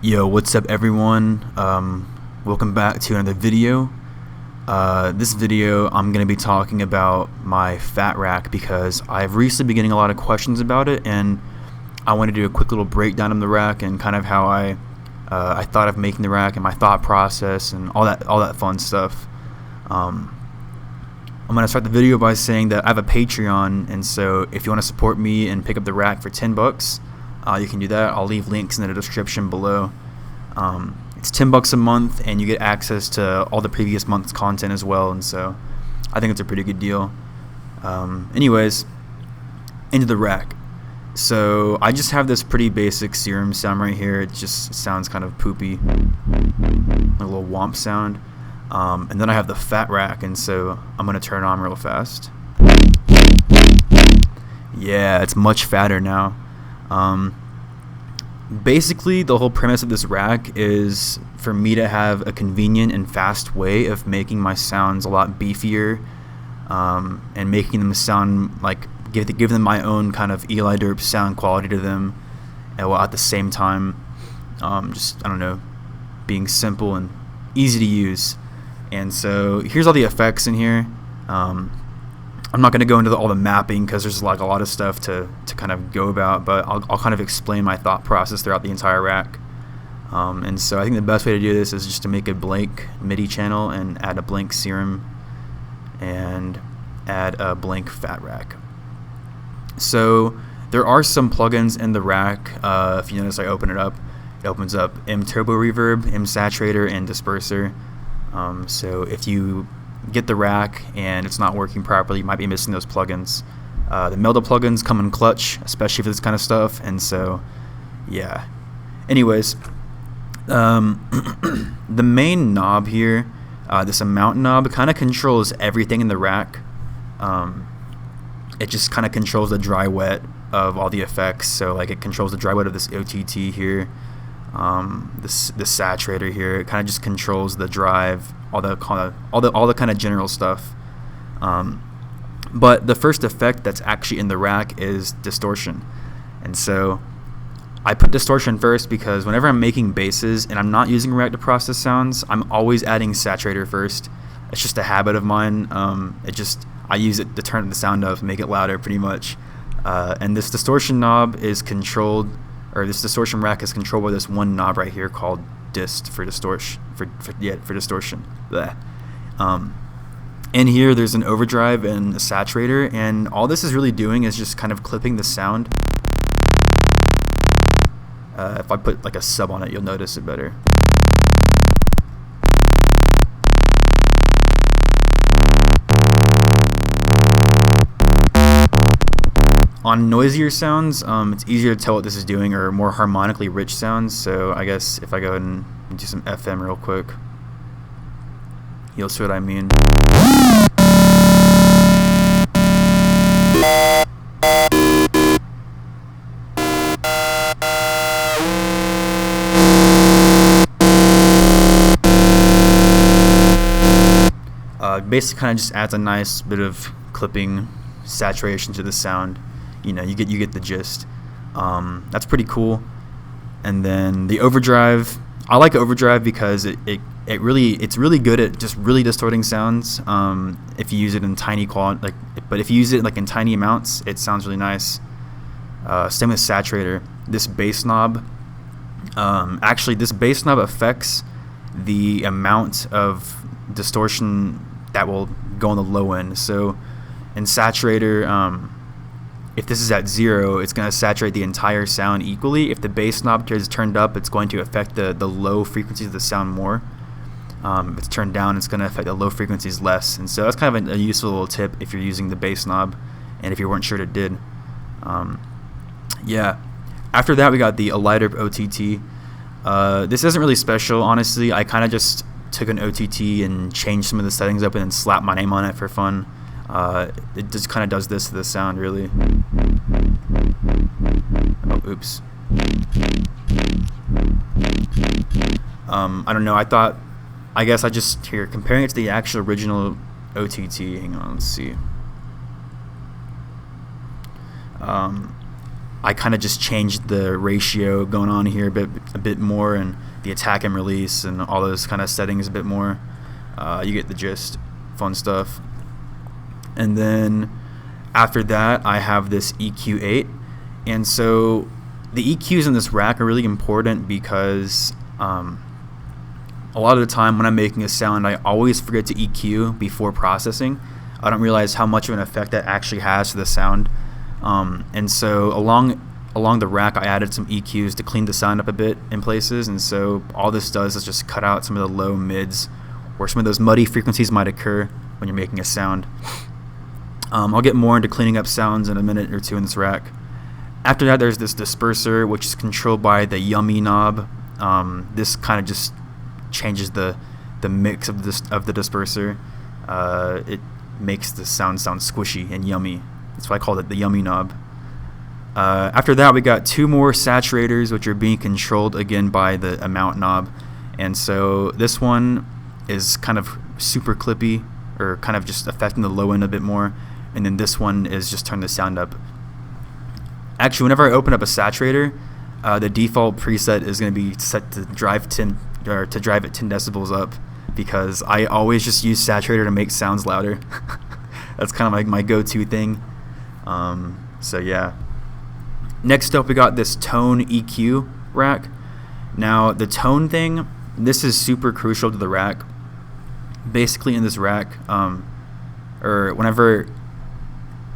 Yo, what's up everyone? Welcome back to another video. This video I'm going to be talking about my Phat rack because I've recently been getting a lot of questions about it, and I want to do a quick little breakdown of the rack and kind of how I thought of making the rack and my thought process and all that fun stuff. I'm going to start the video by saying that I have a Patreon, and so if you want to support me and pick up the rack for $10, you can do that. I'll leave links in the description below. It's $10 a month, and you get access to all the previous month's content as well, and so I think it's a pretty good deal. Anyways, into the rack. So I just have this pretty basic serum sound right here. It just sounds kind of poopy, a little womp sound. And then I have the Phat rack, and so I'm gonna turn it on real fast. Yeah, it's much fatter now. Basically, the whole premise of this rack is for me to have a convenient and fast way of making my sounds a lot beefier, and making them sound like give them my own kind of Eli Derp sound quality to them, and while at the same time, just I don't know, being simple and easy to use. And so here's all the effects in here. I'm not going to go into all the mapping because there's like a lot of stuff to kind of go about, but I'll kind of explain my thought process throughout the entire rack. And so I think the best way to do this is just to make a blank MIDI channel and add a blank serum and add a blank Phat rack. So there are some plugins in the rack. If you notice, I open it up, it opens up M Turbo Reverb, M Saturator, and Disperser. So if you get the rack and it's not working properly, you might be missing those plugins. The Melda plugins come in clutch, especially for this kind of stuff, and so yeah. Anyways, the main knob here, this amount knob, kind of controls everything in the rack. It just kind of controls the dry wet of all the effects. So like it controls the dry wet of this OTT here, this saturator here. It kind of just controls the drive, all the kind of general stuff. But the first effect that's actually in the rack is distortion, and so I put distortion first because whenever I'm making basses and I'm not using a rack to process sounds, I'm always adding saturator first. It's just a habit of mine. I use it to turn the sound up, make it louder, pretty much. And this distortion knob is controlled, or this distortion rack is controlled by this one knob right here called dist for distortion. For distortion. Bleh. In here, there's an overdrive and a saturator, and all this is really doing is just kind of clipping the sound. If I put like a sub on it, you'll notice it better. On noisier sounds, it's easier to tell what this is doing, or more harmonically rich sounds. So I guess if I go ahead and do some FM real quick, you'll see what I mean. Basically kind of just adds a nice bit of clipping saturation to the sound. You know, you get the gist. That's pretty cool. And then the overdrive, I like overdrive because it's really good at just really distorting sounds. If you use it in tiny quality, but if you use it like in tiny amounts, it sounds really nice. Same with saturator. This bass knob, actually this bass knob affects the amount of distortion that will go on the low end. So in saturator, if this is at 0, it's going to saturate the entire sound equally. If the bass knob is turned up, it's going to affect the low frequencies of the sound more. If it's turned down, it's going to affect the low frequencies less. And so that's kind of a useful little tip if you're using the bass knob, and if you weren't sure it did. Yeah. After that, we got the Eli Derp OTT. This isn't really special, honestly. I kind of just took an OTT and changed some of the settings up and then slapped my name on it for fun. It just kind of does this to the sound, really. Oh, oops. I don't know. I guess I just here comparing it to the actual original OTT. Hang on, let's see. I kind of just changed the ratio going on here a bit more, and the attack and release and all those kind of settings a bit more. You get the gist. Fun stuff. And then after that, I have this EQ8. And so the EQs in this rack are really important because a lot of the time when I'm making a sound, I always forget to EQ before processing. I don't realize how much of an effect that actually has to the sound. And so along the rack, I added some EQs to clean the sound up a bit in places. And so all this does is just cut out some of the low mids where some of those muddy frequencies might occur when you're making a sound. I'll get more into cleaning up sounds in a minute or two in this rack. After that, there's this disperser, which is controlled by the yummy knob. This kind of just changes the mix of the disperser. It makes the sound squishy and yummy. That's why I called it the yummy knob. After that, we got two more saturators, which are being controlled again by the amount knob. And so this one is kind of super clippy, or kind of just affecting the low end a bit more. And then this one is just turn the sound up. Actually, whenever I open up a saturator, the default preset is going to be set to drive at 10 decibels up, because I always just use saturator to make sounds louder. That's kind of like my go-to thing. So yeah. Next up, we got this tone EQ rack. Now the tone thing, this is super crucial to the rack. Basically in this rack, or whenever,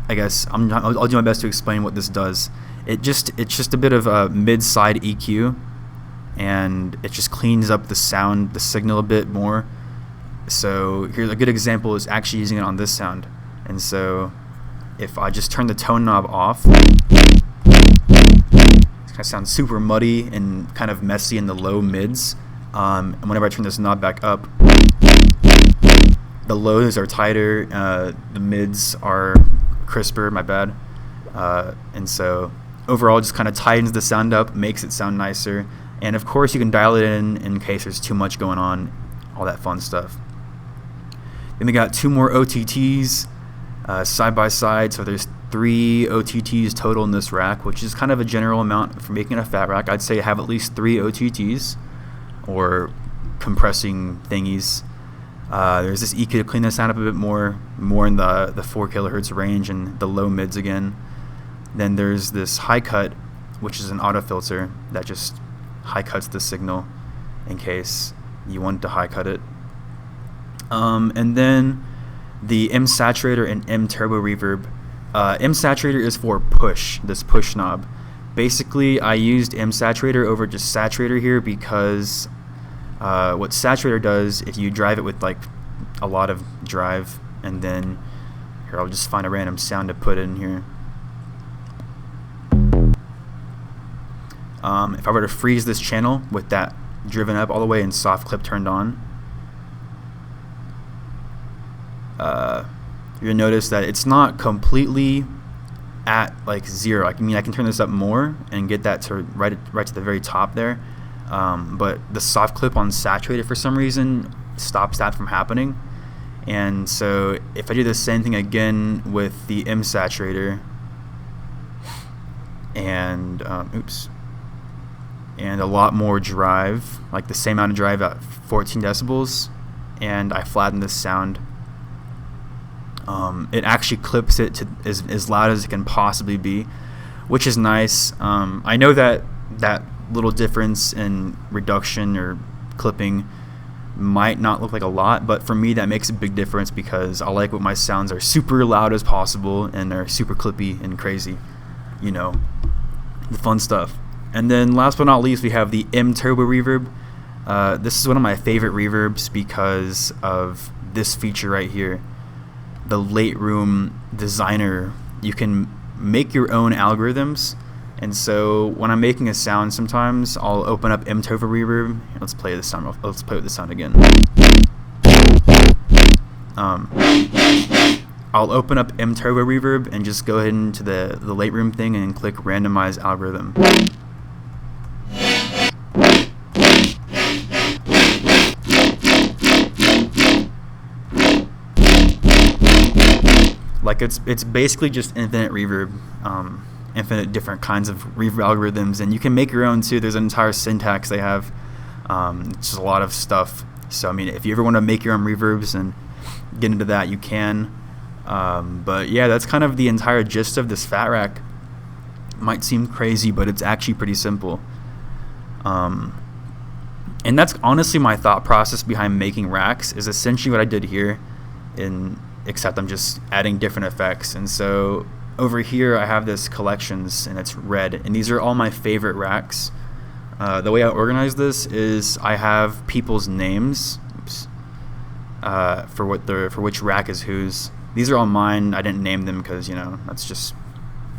I guess I'll do my best to explain what this does. It's just a bit of a mid-side EQ, and it just cleans up the sound, the signal a bit more. So here's a good example is actually using it on this sound. And so if I just turn the tone knob off, it's gonna sound super muddy and kind of messy in the low mids. And whenever I turn this knob back up, the lows are tighter, the mids are crisper, my bad. And so overall just kind of tightens the sound up, makes it sound nicer. And of course you can dial it in case there's too much going on, all that fun stuff. Then we got two more OTTs side by side. So there's 3 OTTs total in this rack, which is kind of a general amount for making a Phat rack. I'd say have at least 3 OTTs or compressing thingies. There's this EQ to clean the sound up a bit more in the 4 kilohertz range and the low mids again. Then there's this high cut, which is an auto filter that just high cuts the signal in case you want to high cut it. And then the M saturator and M turbo reverb. M saturator is for push, this push knob. Basically, I used M saturator over just saturator here because what saturator does, if you drive it with like a lot of drive, and then here I'll just find a random sound to put in here. If I were to freeze this channel with that driven up all the way and soft clip turned on, you'll notice that it's not completely at like 0. I mean, I can turn this up more and get that to right to the very top there, but the soft clip on saturated for some reason stops that from happening. And so if I do the same thing again with the M saturator and and a lot more drive, like the same amount of drive at 14 decibels, and I flatten this sound, it actually clips it to as loud as it can possibly be, which is nice. I know that little difference in reduction or clipping might not look like a lot, but for me that makes a big difference because I like what my sounds are super loud as possible and they're super clippy and crazy, you know, the fun stuff. And then last but not least, we have the M turbo reverb. This is one of my favorite reverbs because of this feature right here, the late room designer. You can make your own algorithms, and so when I'm making a sound, sometimes I'll open up M turbo reverb. Let's play this sound. Let's play with the sound again. I'll open up M turbo reverb and just go ahead into the late room thing and click randomize algorithm. Like it's basically just infinite reverb. infinite different kinds of reverb algorithms, and you can make your own too. There's an entire syntax they have. It's just a lot of stuff. So I mean, if you ever want to make your own reverbs and get into that, you can. But yeah, that's kind of the entire gist of this Phat rack. Might seem crazy, but it's actually pretty simple. And that's honestly my thought process behind making racks, is essentially what I did here, except I'm just adding different effects. And so over here I have this collections, and it's red, and these are all my favorite racks. The way I organize this is I have people's names for which rack is whose. These are all mine. I didn't name them because, you know, that's just,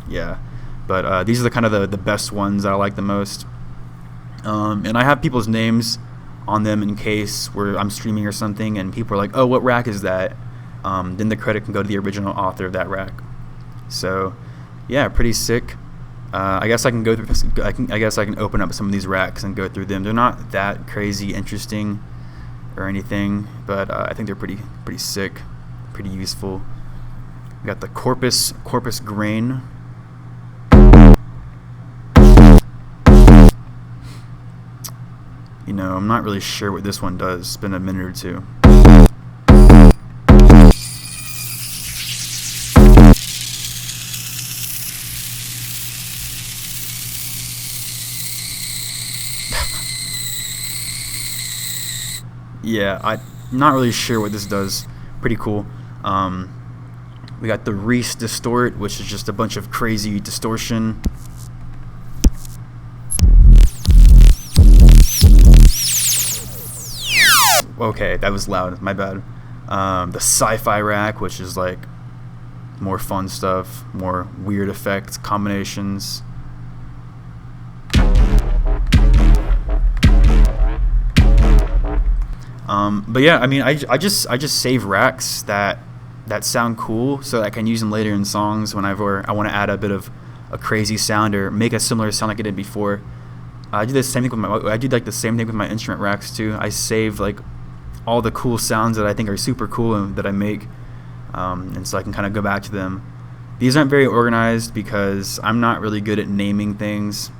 yeah. But these are the kind of the best ones that I like the most. And I have people's names on them in case I'm streaming or something and people are like, oh, what rack is that? Then the credit can go to the original author of that rack. So yeah, pretty sick. I guess I can go through this. I guess I can open up some of these racks and go through them. They're not that crazy interesting or anything, but I think they're pretty sick, pretty useful. We got the corpus grain. You know, I'm not really sure what this one does. It's been a minute or two. Yeah, I'm not really sure what this does. Pretty cool. We got the Reese Distort, which is just a bunch of crazy distortion. Okay, that was loud, my bad. The Sci-Fi rack, which is like more fun stuff, more weird effects, combinations. But yeah, I mean, I just save racks that sound cool so that I can use them later in songs whenever I want to add a bit of a crazy sound or make a similar sound like I did before. I do the same thing with the same thing with my instrument racks too. I save like all the cool sounds that I think are super cool and that I make, and so I can kind of go back to them. These aren't very organized because I'm not really good at naming things,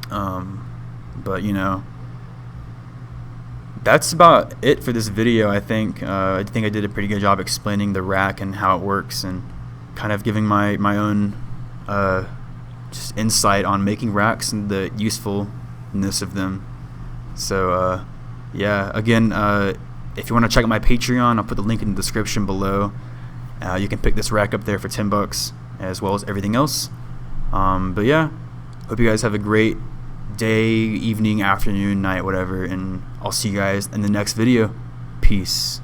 but you know, that's about it for this video. I think I did a pretty good job explaining the rack and how it works, and kind of giving my own just insight on making racks and the usefulness of them. So yeah, again, if you want to check out my Patreon, I'll put the link in the description below. You can pick this rack up there for $10, as well as everything else. But yeah, hope you guys have a great day, evening, afternoon, night, whatever, and I'll see you guys in the next video. Peace.